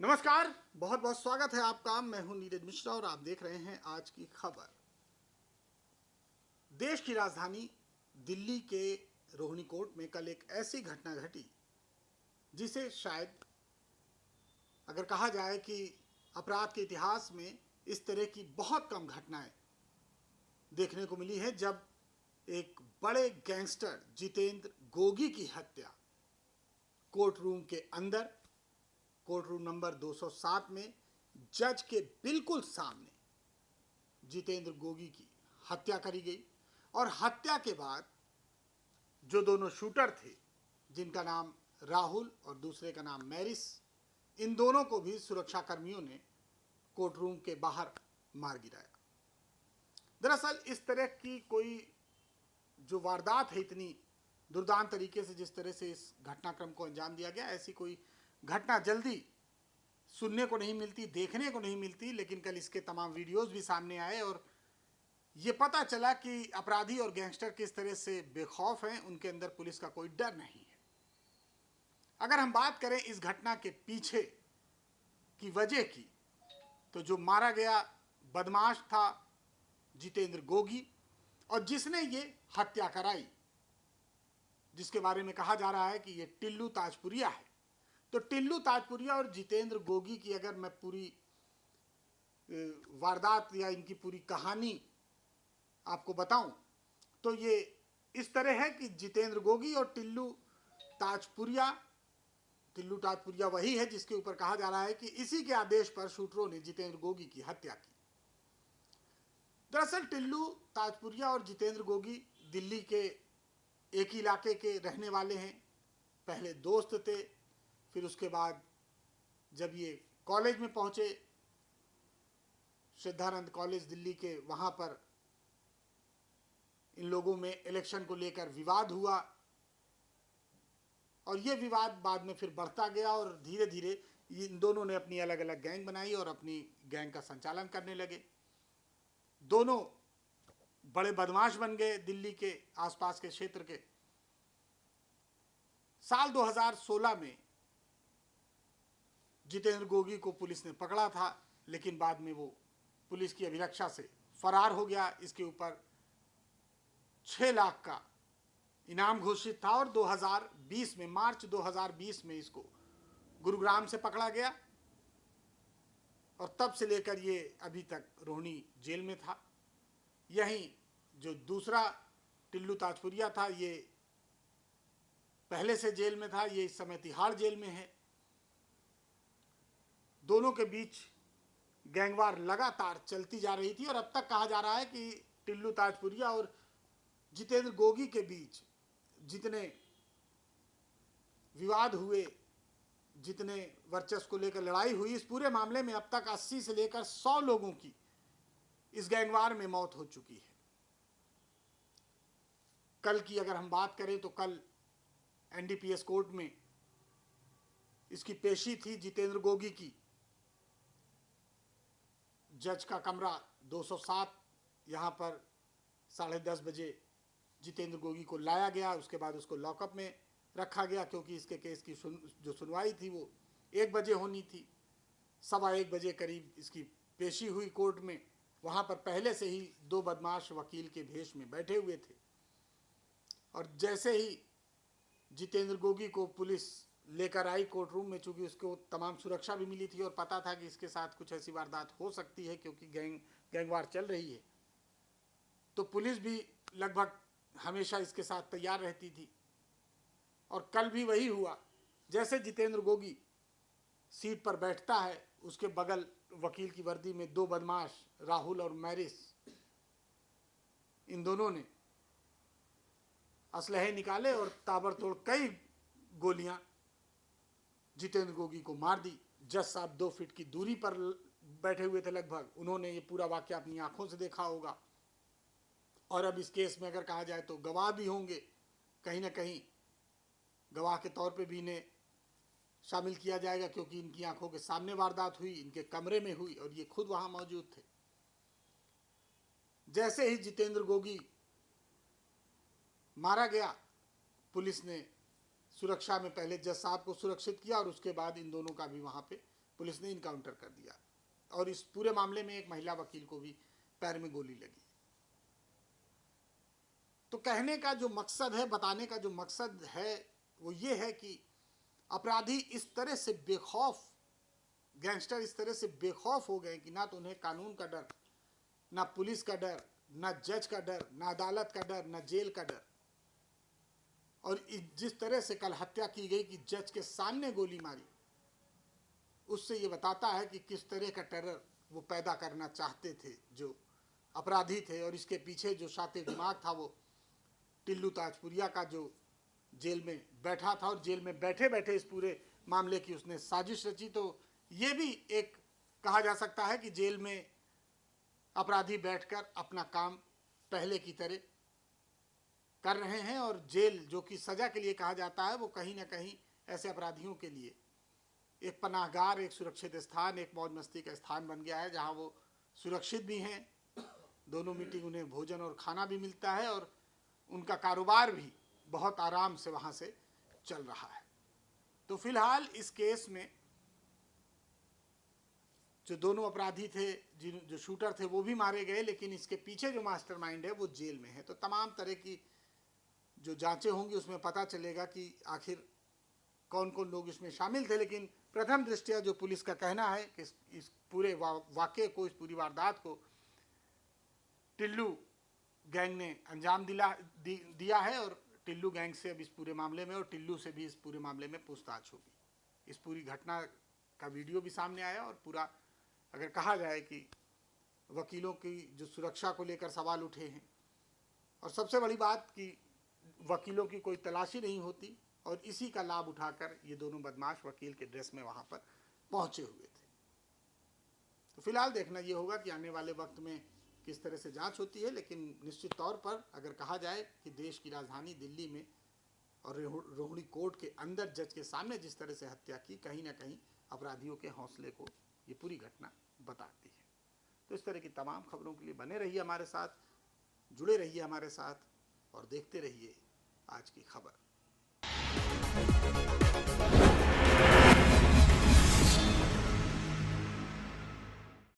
नमस्कार, बहुत बहुत स्वागत है आपका। मैं हूं नीरज मिश्रा और आप देख रहे हैं आज की खबर। देश की राजधानी दिल्ली के रोहिणी कोर्ट में कल एक ऐसी घटना घटी जिसे शायद अगर कहा जाए कि अपराध के इतिहास में इस तरह की बहुत कम घटनाएं देखने को मिली है, जब एक बड़े गैंगस्टर जितेंद्र गोगी की हत्या कोर्ट रूम के अंदर, कोर्ट रूम नंबर 207 में जज के बिल्कुल सामने जितेंद्र गोगी की हत्या करी गई। और हत्या के बाद जो दोनों शूटर थे, जिनका नाम राहुल और दूसरे का नाम मैरिस, इन दोनों को भी सुरक्षा कर्मियों ने कोर्ट रूम के बाहर मार गिराया। दरअसल इस तरह की कोई जो वारदात है, इतनी दुर्दांत तरीके से जिस तरह से इस घटनाक्रम को अंजाम दिया गया, ऐसी कोई घटना जल्दी सुनने को नहीं मिलती, देखने को नहीं मिलती। लेकिन कल इसके तमाम वीडियोस भी सामने आए और ये पता चला कि अपराधी और गैंगस्टर किस तरह से बेखौफ हैं, उनके अंदर पुलिस का कोई डर नहीं है। अगर हम बात करें इस घटना के पीछे की वजह की, तो जो मारा गया बदमाश था जितेंद्र गोगी, और जिसने ये हत्या कराई, जिसके बारे में कहा जा रहा है कि ये टिल्लू ताजपुरिया है। तो टिल्लू ताजपुरिया और जितेंद्र गोगी की अगर मैं पूरी वारदात या इनकी पूरी कहानी आपको बताऊं, तो ये इस तरह है कि जितेंद्र गोगी और टिल्लू ताजपुरिया वही है जिसके ऊपर कहा जा रहा है कि इसी के आदेश पर शूटरों ने जितेंद्र गोगी की हत्या की। दरअसल टिल्लू ताजपुरिया और जितेंद्र गोगी दिल्ली के एक ही इलाके के रहने वाले हैं। पहले दोस्त थे, फिर उसके बाद जब ये कॉलेज में पहुंचे, सिद्धानंद कॉलेज दिल्ली के, वहां पर इन लोगों में इलेक्शन को लेकर विवाद हुआ और ये विवाद बाद में फिर बढ़ता गया और धीरे धीरे इन दोनों ने अपनी अलग अलग गैंग बनाई और अपनी गैंग का संचालन करने लगे। दोनों बड़े बदमाश बन गए दिल्ली के आसपास के क्षेत्र के। साल 2016 में जितेंद्र गोगी को पुलिस ने पकड़ा था, लेकिन बाद में वो पुलिस की अभिरक्षा से फरार हो गया। इसके ऊपर 6 लाख का इनाम घोषित था और 2020 में, मार्च 2020 में इसको गुरुग्राम से पकड़ा गया और तब से लेकर ये अभी तक रोहिणी जेल में था। यहीं जो दूसरा टिल्लू ताजपुरिया था, ये पहले से जेल में था, ये इस समय तिहाड़ जेल में है। दोनों के बीच गैंगवार लगातार चलती जा रही थी और अब तक कहा जा रहा है कि टिल्लू ताजपुरिया और जितेंद्र गोगी के बीच जितने विवाद हुए, जितने वर्चस्व को लेकर लड़ाई हुई, इस पूरे मामले में अब तक 80 से लेकर 100 लोगों की इस गैंगवार में मौत हो चुकी है। कल की अगर हम बात करें तो कल एनडीपीएस कोर्ट में इसकी पेशी थी जितेंद्र गोगी की। जज का कमरा 207, यहाँ पर 10:30 बजे जितेंद्र गोगी को लाया गया। उसके बाद उसको लॉकअप में रखा गया क्योंकि इसके केस की जो सुनवाई थी वो 1 बजे होनी थी। 1:15 बजे करीब इसकी पेशी हुई कोर्ट में। वहाँ पर पहले से ही 2 बदमाश वकील के भेष में बैठे हुए थे और जैसे ही जितेंद्र गोगी को पुलिस लेकर आई कोर्ट रूम में, चूंकि उसको तमाम सुरक्षा भी मिली थी और पता था कि इसके साथ कुछ ऐसी वारदात हो सकती है क्योंकि गैंगवार चल रही है, तो पुलिस भी लगभग हमेशा इसके साथ तैयार रहती थी। और कल भी वही हुआ। जैसे जितेंद्र गोगी सीट पर बैठता है, उसके बगल वकील की वर्दी में 2 बदमाश राहुल और मैरिस, इन दोनों ने असलहे निकाले और ताबड़तोड़ कई गोलियां जितेंद्र गोगी को मार दी। जज साहब 2 फीट की दूरी पर बैठे हुए थे लगभग। उन्होंने ये पूरा वाकया अपनी आंखों से देखा होगा। और अब इस केस में अगर कहा जाए तो गवाह भी होंगे, कहीं ना कहीं गवाह के तौर पे भी इन्हें शामिल किया जाएगा क्योंकि इनकी आंखों के सामने वारदात हुई, इनके कमरे में हुई और ये खुद वहां मौजूद थे। जैसे ही जितेंद्र गोगी मारा गया, पुलिस ने सुरक्षा में पहले जज साहब को सुरक्षित किया और उसके बाद इन दोनों का भी वहां पे पुलिस ने इनकाउंटर कर दिया और इस पूरे मामले में एक महिला वकील को भी पैर में गोली लगी। तो कहने का जो मकसद है, बताने का जो मकसद है, वो ये है कि अपराधी इस तरह से बेखौफ, गैंगस्टर इस तरह से बेखौफ हो गए कि ना तो उन्हें कानून का डर, ना पुलिस का डर, ना जज का डर, ना अदालत का डर, ना जेल का डर। और जिस तरह से कल हत्या की गई कि जज के सामने गोली मारी, उससे ये बताता है कि किस तरह का टेरर वो पैदा करना चाहते थे जो अपराधी थे। और इसके पीछे जो शातिर दिमाग था वो टिल्लू ताजपुरिया का, जो जेल में बैठा था और जेल में बैठे बैठे इस पूरे मामले की उसने साजिश रची। तो ये भी एक कहा जा सकता है कि जेल में अपराधी बैठकर अपना काम पहले की तरह कर रहे हैं, और जेल जो कि सजा के लिए कहा जाता है, वो कहीं ना कहीं ऐसे अपराधियों के लिए एक पनाहगार, एक सुरक्षित स्थान, एक मौज मस्ती का स्थान बन गया है, जहां वो सुरक्षित भी हैं। दोनों मीटिंग उन्हें भोजन और खाना भी मिलता है और उनका कारोबार भी बहुत आराम से वहां से चल रहा है। तो फिलहाल इस केस में जो दोनों अपराधी थे, जो शूटर थे, वो भी मारे गए, लेकिन इसके पीछे जो मास्टरमाइंड है वो जेल में है। तो तमाम तरह की जो जांचें होंगी उसमें पता चलेगा कि आखिर कौन कौन लोग इसमें शामिल थे। लेकिन प्रथम दृष्टया जो पुलिस का कहना है कि इस पूरे वाकये को, इस पूरी वारदात को टिल्लू गैंग ने अंजाम दिया है, और टिल्लू गैंग से अब इस पूरे मामले में, और टिल्लू से भी इस पूरे मामले में पूछताछ होगी। इस पूरी घटना का वीडियो भी सामने आया, और पूरा अगर कहा जाए कि वकीलों की जो सुरक्षा को लेकर सवाल उठे हैं, और सबसे बड़ी बात कि वकीलों की कोई तलाशी नहीं होती, और इसी का लाभ उठाकर ये दोनों बदमाश वकील के ड्रेस में वहां पर पहुंचे हुए थे। तो फिलहाल देखना ये होगा कि आने वाले वक्त में किस तरह से जांच होती है। लेकिन निश्चित तौर पर अगर कहा जाए कि देश की राजधानी दिल्ली में और रोहिणी कोर्ट के अंदर जज के सामने जिस तरह से हत्या की, कहीं ना कहीं अपराधियों के हौसले को ये पूरी घटना बताती है। तो इस तरह की तमाम खबरों के लिए बने रहिए हमारे साथ, जुड़े रहिए हमारे साथ, और देखते रहिए आज की खबर।